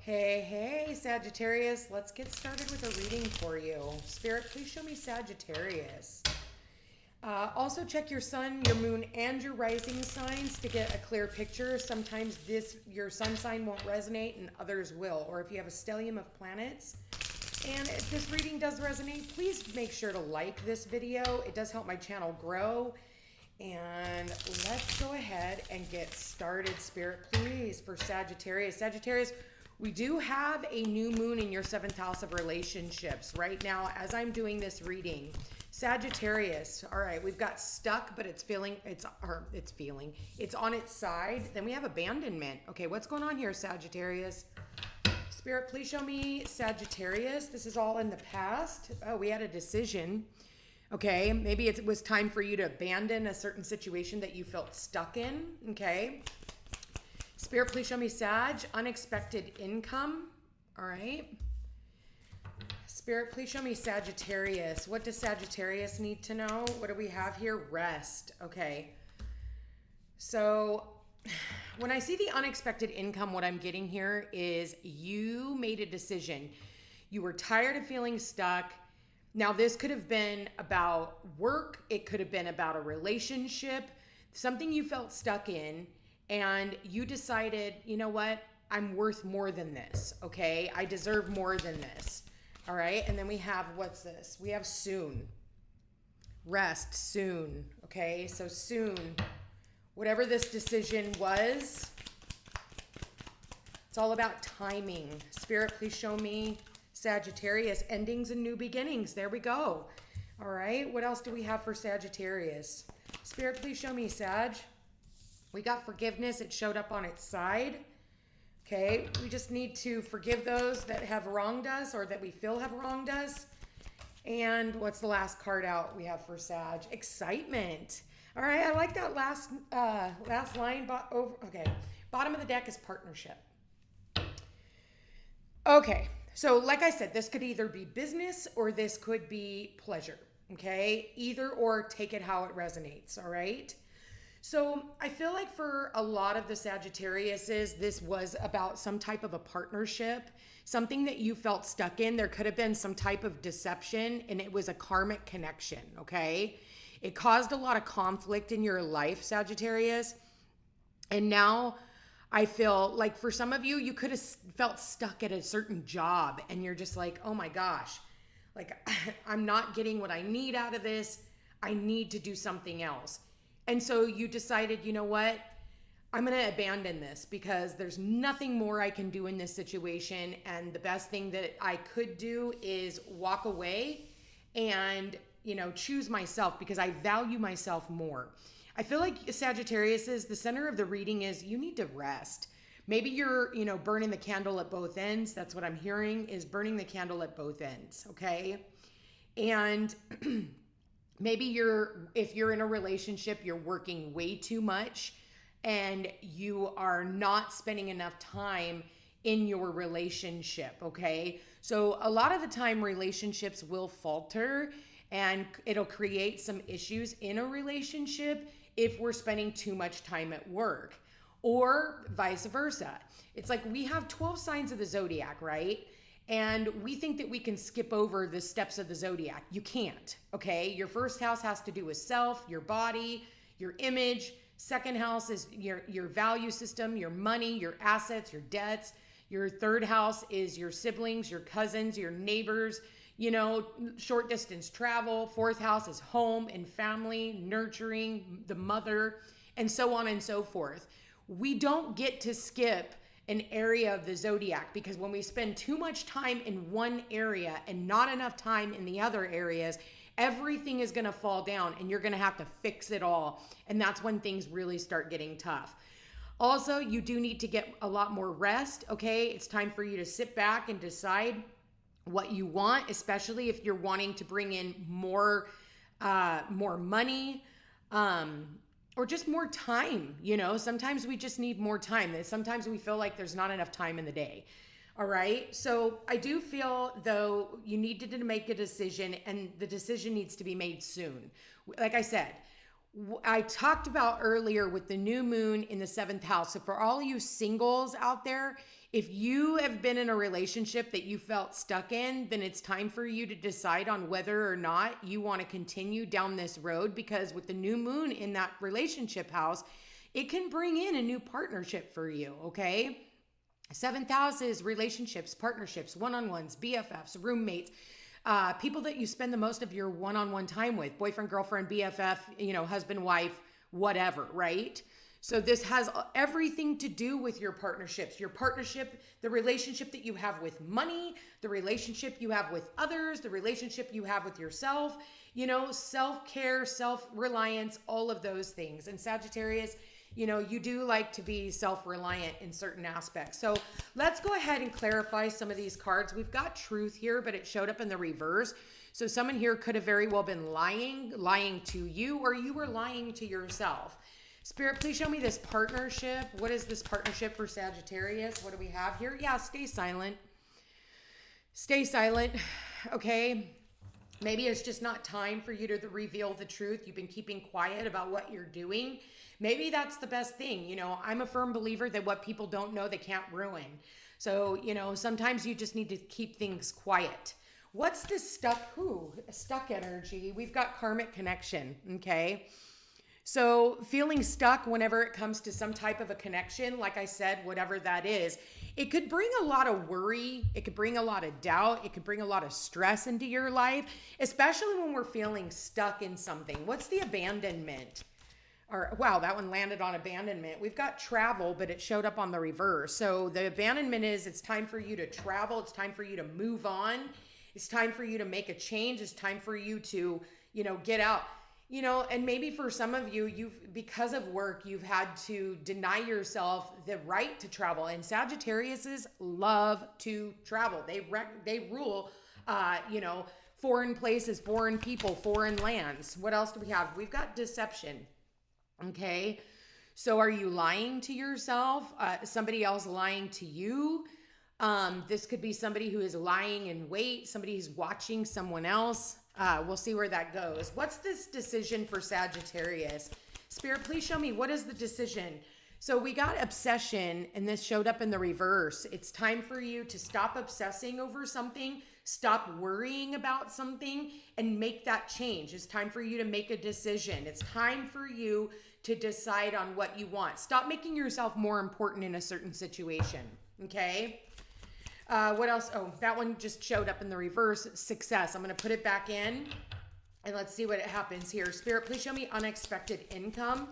Hey, Sagittarius. Let's get started with a reading for you. Spirit, please show me Sagittarius. Also check your sun, your moon, and your rising signs to get a clear picture. Sometimes your sun sign won't resonate and others will. Or if you have a stellium of planets and if this reading does resonate, please make sure to like this video. It does help my channel grow. And let's go ahead and get started, Spirit, please, for Sagittarius. Sagittarius, we do have a new moon in your 7th house of relationships right now as I'm doing this reading. Sagittarius, all right, we've got stuck, but it's on its side. Then we have abandonment. Okay, what's going on here, Sagittarius? Spirit, please show me Sagittarius. This is all in the past. Oh, we had a decision. Okay, maybe it was time for you to abandon a certain situation that you felt stuck in. Okay. Spirit, please show me Sag, unexpected income. All right. Spirit, please show me Sagittarius. What does Sagittarius need to know? What do we have here? Rest. Okay. So when I see the unexpected income, what I'm getting here is you made a decision. You were tired of feeling stuck. Now, this could have been about work. It could have been about a relationship, something you felt stuck in. And you decided, you know what? I'm worth more than this, okay? I deserve more than this, all right? And then we have, what's this? We have soon. Rest, soon, okay? So soon, whatever this decision was, it's all about timing. Spirit, please show me Sagittarius, endings and new beginnings. There we go. All right, what else do we have for Sagittarius? Spirit, please show me Sag. We got forgiveness. It showed up on its side. Okay. We just need to forgive those that have wronged us or that we feel have wronged us. And what's the last card out we have for Sag? Excitement. All right. I like that last line. Okay. Bottom of the deck is partnership. Okay. So like I said, this could either be business or this could be pleasure. Okay. Either or, take it how it resonates. All right. So I feel like for a lot of the Sagittariuses, this was about some type of a partnership, something that you felt stuck in. There could have been some type of deception and it was a karmic connection, okay? It caused a lot of conflict in your life, Sagittarius. And now I feel like for some of you, you could have felt stuck at a certain job and you're just like, oh my gosh, like I'm not getting what I need out of this. I need to do something else. And so you decided, you know what? I'm going to abandon this because there's nothing more I can do in this situation. And the best thing that I could do is walk away and, choose myself because I value myself more. I feel like Sagittarius is the center of the reading is you need to rest. Maybe you're, burning the candle at both ends. That's what I'm hearing is burning the candle at both ends. Okay. And maybe if you're in a relationship, you're working way too much and you are not spending enough time in your relationship, okay? So a lot of the time relationships will falter and it'll create some issues in a relationship if we're spending too much time at work or vice versa. It's like we have 12 signs of the zodiac, right? And we think that we can skip over the steps of the zodiac. You can't, okay? Your first house has to do with self, your body, your image. Second house is your value system, your money, your assets, your debts. Your third house is your siblings, your cousins, your neighbors, short distance travel. Fourth house is home and family, nurturing, the mother, and so on and so forth. We don't get to skip an area of the zodiac because when we spend too much time in one area and not enough time in the other areas, everything is going to fall down and you're going to have to fix it all. And that's when things really start getting tough. Also, you do need to get a lot more rest. Okay. It's time for you to sit back and decide what you want, especially if you're wanting to bring in more money, or just more time. Sometimes we just need more time. Sometimes we feel like there's not enough time in the day. All right. So I do feel though you needed to make a decision and the decision needs to be made soon. Like I said, I talked about earlier with the new moon in the seventh house. So for all you singles out there, if you have been in a relationship that you felt stuck in, then it's time for you to decide on whether or not you want to continue down this road, because with the new moon in that relationship house, it can bring in a new partnership for you, okay? Seventh house is relationships, partnerships, one-on-ones, BFFs, roommates, people that you spend the most of your one-on-one time with, boyfriend, girlfriend, BFF, husband, wife, whatever, right? So this has everything to do with your partnerships, the relationship that you have with money, the relationship you have with others, the relationship you have with yourself, self-care, self-reliance, all of those things. And Sagittarius, you do like to be self-reliant in certain aspects. So let's go ahead and clarify some of these cards. We've got truth here, but it showed up in the reverse. So someone here could have very well been lying to you, or you were lying to yourself. Spirit, please show me this partnership. What is this partnership for Sagittarius? What do we have here? Yeah, stay silent. Stay silent, okay? Maybe it's just not time for you to reveal the truth. You've been keeping quiet about what you're doing. Maybe that's the best thing. I'm a firm believer that what people don't know, they can't ruin. So, sometimes you just need to keep things quiet. What's this stuck energy? We've got karmic connection, okay? So feeling stuck whenever it comes to some type of a connection, like I said, whatever that is, it could bring a lot of worry. It could bring a lot of doubt. It could bring a lot of stress into your life, especially when we're feeling stuck in something. What's the abandonment? Or, wow, that one landed on abandonment. We've got travel, but it showed up on the reverse. So the abandonment is, it's time for you to travel. It's time for you to move on. It's time for you to make a change. It's time for you to, get out. And maybe for some of you, because of work, you've had to deny yourself the right to travel. And Sagittariuses love to travel. They rule, foreign places, foreign people, foreign lands. What else do we have? We've got deception. Okay. So are you lying to yourself? Somebody else lying to you? This could be somebody who is lying in wait, somebody who's watching someone else. We'll see where that goes. What's this decision for Sagittarius? Spirit, please show me, what is the decision? So we got obsession, and this showed up in the reverse. It's time for you to stop obsessing over something, stop worrying about something, and make that change. It's time for you to make a decision. It's time for you to decide on what you want. Stop making yourself more important in a certain situation, okay? What else? Oh, that one just showed up in the reverse. Success. I'm going to put it back in and let's see what happens here. Spirit, please show me unexpected income.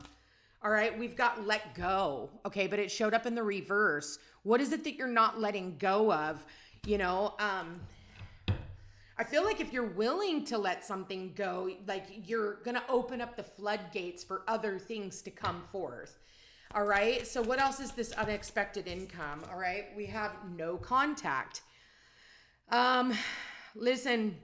All right. We've got let go. Okay. But it showed up in the reverse. What is it that you're not letting go of? I feel like if you're willing to let something go, like you're going to open up the floodgates for other things to come forth. All right. So what else is this unexpected income? All right. We have no contact. Listen,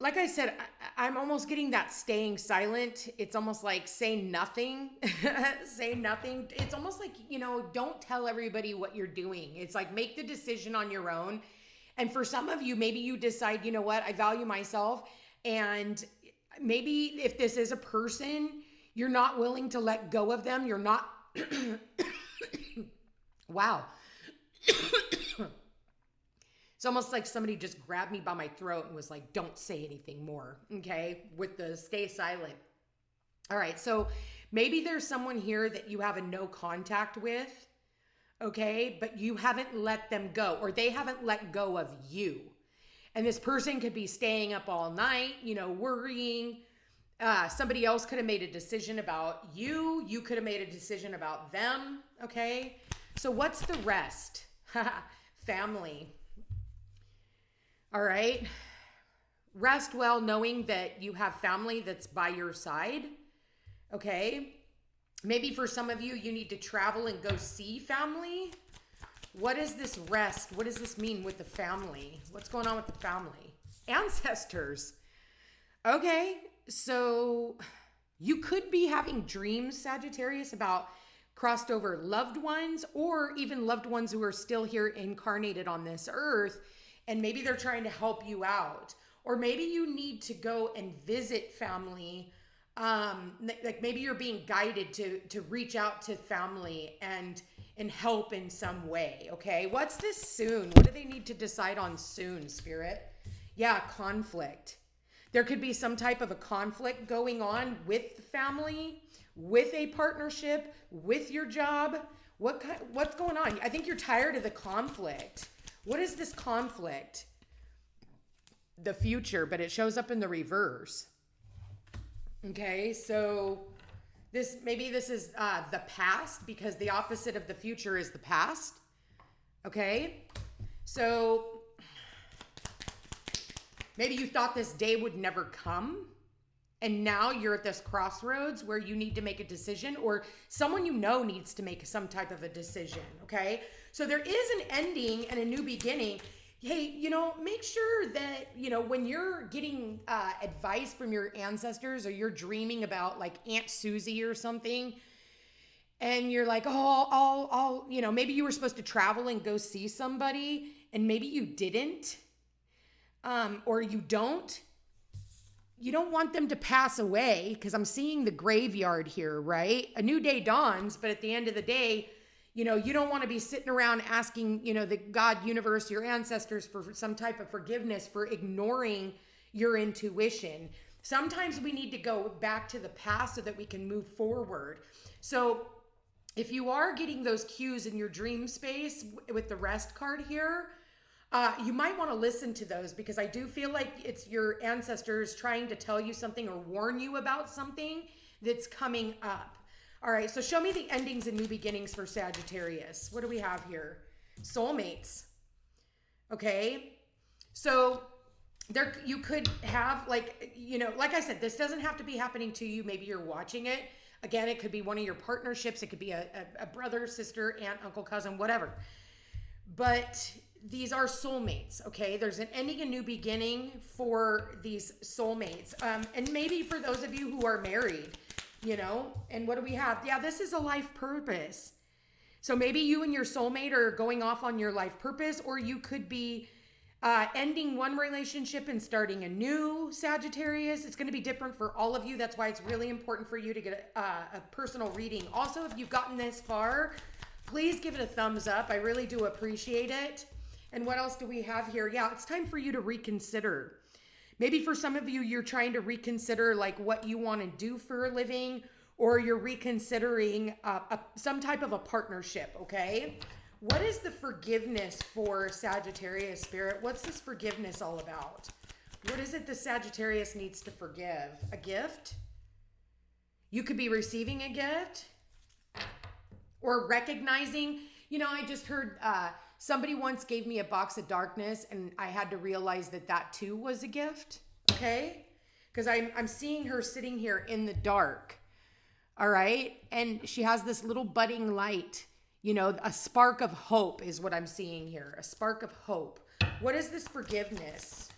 like I said, I'm almost getting that staying silent. It's almost like say nothing, say nothing. It's almost like, don't tell everybody what you're doing. It's like, make the decision on your own. And for some of you, maybe you decide, I value myself. And maybe if this is a person, you're not willing to let go of them. You're not. Wow. It's almost like somebody just grabbed me by my throat and was like, don't say anything more. Okay. With the stay silent. All right. So maybe there's someone here that you have a no contact with. Okay. But you haven't let them go, or they haven't let go of you. And this person could be staying up all night, worrying. Somebody else could have made a decision about you. You could have made a decision about them. Okay. So what's the rest? Family. All right. Rest well knowing that you have family that's by your side. Okay. Maybe for some of you, you need to travel and go see family. What is this rest? What does this mean with the family? What's going on with the family? Ancestors. Okay. So you could be having dreams, Sagittarius, about crossed over loved ones, or even loved ones who are still here incarnated on this earth. And maybe they're trying to help you out. or maybe you need to go and visit family. Like maybe you're being guided to reach out to family and help in some way. Okay, what's this soon? What do they need to decide on soon, Spirit? Yeah, conflict. There could be some type of a conflict going on with the family, with a partnership, with your job. What's going on? I think you're tired of the conflict. What is this conflict? The future, but it shows up in the reverse. Okay, so this is the past, because the opposite of the future is the past. Okay, so maybe you thought this day would never come, and now you're at this crossroads where you need to make a decision, or someone you know needs to make some type of a decision. Okay, so there is an ending and a new beginning. Hey, make sure that, when you're getting advice from your ancestors, or you're dreaming about like Aunt Susie or something, and you're like, oh, I'll maybe you were supposed to travel and go see somebody, and maybe you didn't, or you don't want them to pass away, because I'm seeing the graveyard here, right? A new day dawns, but at the end of the day, you don't want to be sitting around asking, the God, universe, your ancestors for some type of forgiveness for ignoring your intuition. Sometimes we need to go back to the past so that we can move forward. So if you are getting those cues in your dream space with the rest card here, you might want to listen to those, because I do feel like it's your ancestors trying to tell you something or warn you about something that's coming up. All right, so show me the endings and new beginnings for Sagittarius. What do we have here? Soulmates. Okay, so there you could have like I said, this doesn't have to be happening to you. Maybe you're watching it. Again, it could be one of your partnerships. It could be a brother, sister, aunt, uncle, cousin, whatever. But these are soulmates, okay? There's an ending and new beginning for these soulmates. And maybe for those of you who are married, and what do we have? Yeah, this is a life purpose. So maybe you and your soulmate are going off on your life purpose, or you could be ending one relationship and starting a new, Sagittarius. It's going to be different for all of you. That's why it's really important for you to get a personal reading. Also, if you've gotten this far, please give it a thumbs up. I really do appreciate it. And what else do we have here? Yeah, it's time for you to reconsider. Maybe for some of you, you're trying to reconsider like what you want to do for a living, or you're reconsidering some type of a partnership, okay? What is the forgiveness for Sagittarius, Spirit? What's this forgiveness all about? What is it the Sagittarius needs to forgive? A gift? You could be receiving a gift, or recognizing, I just heard somebody once gave me a box of darkness, and I had to realize that too was a gift, okay? Because I'm seeing her sitting here in the dark, all right? And she has this little budding light, a spark of hope is what I'm seeing here, a spark of hope. What is this forgiveness?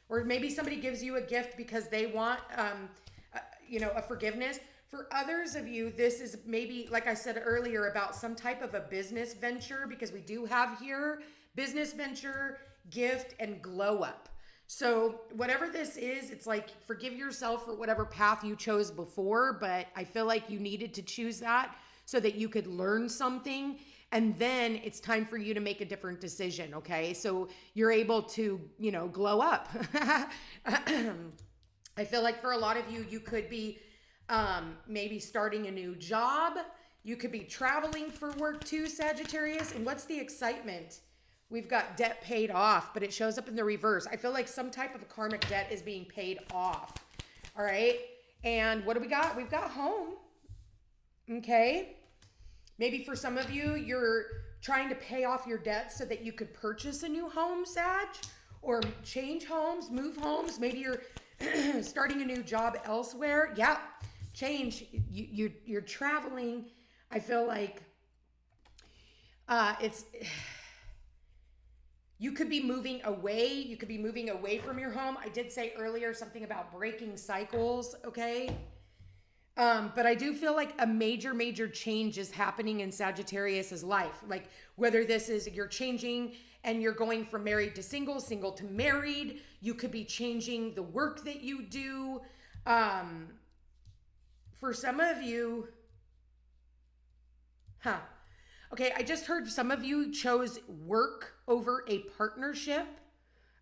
Or maybe somebody gives you a gift because they want, a forgiveness. For others of you, this is maybe, like I said earlier, about some type of a business venture, because we do have here business venture, gift, and glow up. So whatever this is, it's like forgive yourself for whatever path you chose before, but I feel like you needed to choose that so that you could learn something, and then it's time for you to make a different decision, okay? So you're able to, glow up. I feel like for a lot of you, you could be maybe starting a new job. You could be traveling for work too, Sagittarius. And what's the excitement? We've got debt paid off, but it shows up in the reverse. I feel like some type of karmic debt is being paid off. All right. And what do we got? We've got home. Okay. Maybe for some of you, you're trying to pay off your debt so that you could purchase a new home, Sag, or change homes, move homes. Maybe you're starting a new job elsewhere. Yeah. Change. You're traveling. I feel like you could be moving away. You could be moving away from your home. I did say earlier something about breaking cycles, okay? But I do feel like a major change is happening in Sagittarius's life. Like whether this is you're changing and you're going from married to single, single to married, you could be changing the work that you do. For some of you, okay, I just heard some of you chose work over a partnership.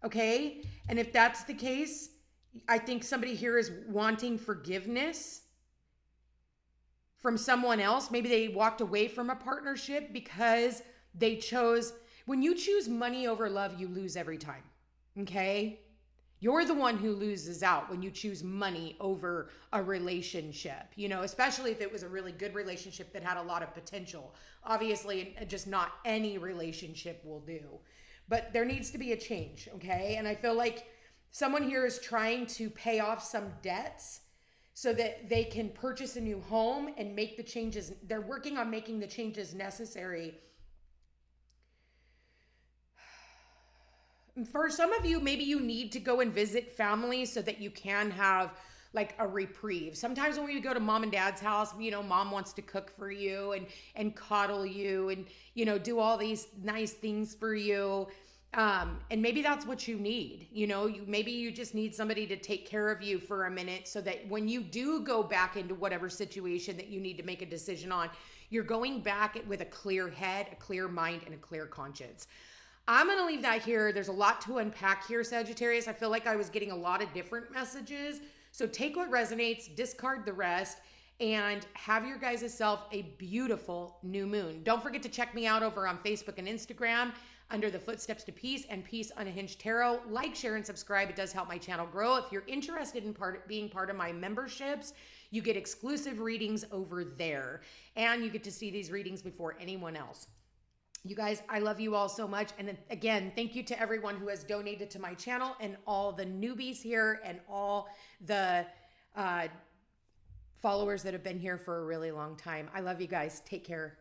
Okay. And if that's the case, I think somebody here is wanting forgiveness from someone else. Maybe they walked away from a partnership because they chose, when you choose money over love, you lose every time. Okay. You're the one who loses out when you choose money over a relationship, you know, especially if it was a really good relationship that had a lot of potential. Obviously, just not any relationship will do, but there needs to be a change, okay? And I feel like someone here is trying to pay off some debts so that they can purchase a new home and make the changes. They're working on making the changes necessary. For some of you, maybe you need to go and visit family so that you can have like a reprieve. Sometimes when we go to mom and dad's house, you know, mom wants to cook for you and coddle you and, you know, do all these nice things for you. And maybe that's what you need. You know, maybe you just need somebody to take care of you for a minute so that when you do go back into whatever situation that you need to make a decision on, you're going back with a clear head, a clear mind, and a clear conscience. I'm going to leave that here. There's a lot to unpack here, Sagittarius. I feel like I was getting a lot of different messages. So take what resonates, discard the rest, and have your guys' self a beautiful new moon. Don't forget to check me out over on Facebook and Instagram under the Footsteps to Peace and Peace Unhinged Tarot. Like, share, and subscribe. It does help my channel grow. If you're interested in being part of my memberships, you get exclusive readings over there. And you get to see these readings before anyone else. You guys, I love you all so much. And again, thank you to everyone who has donated to my channel and all the newbies here and all the followers that have been here for a really long time. I love you guys. Take care.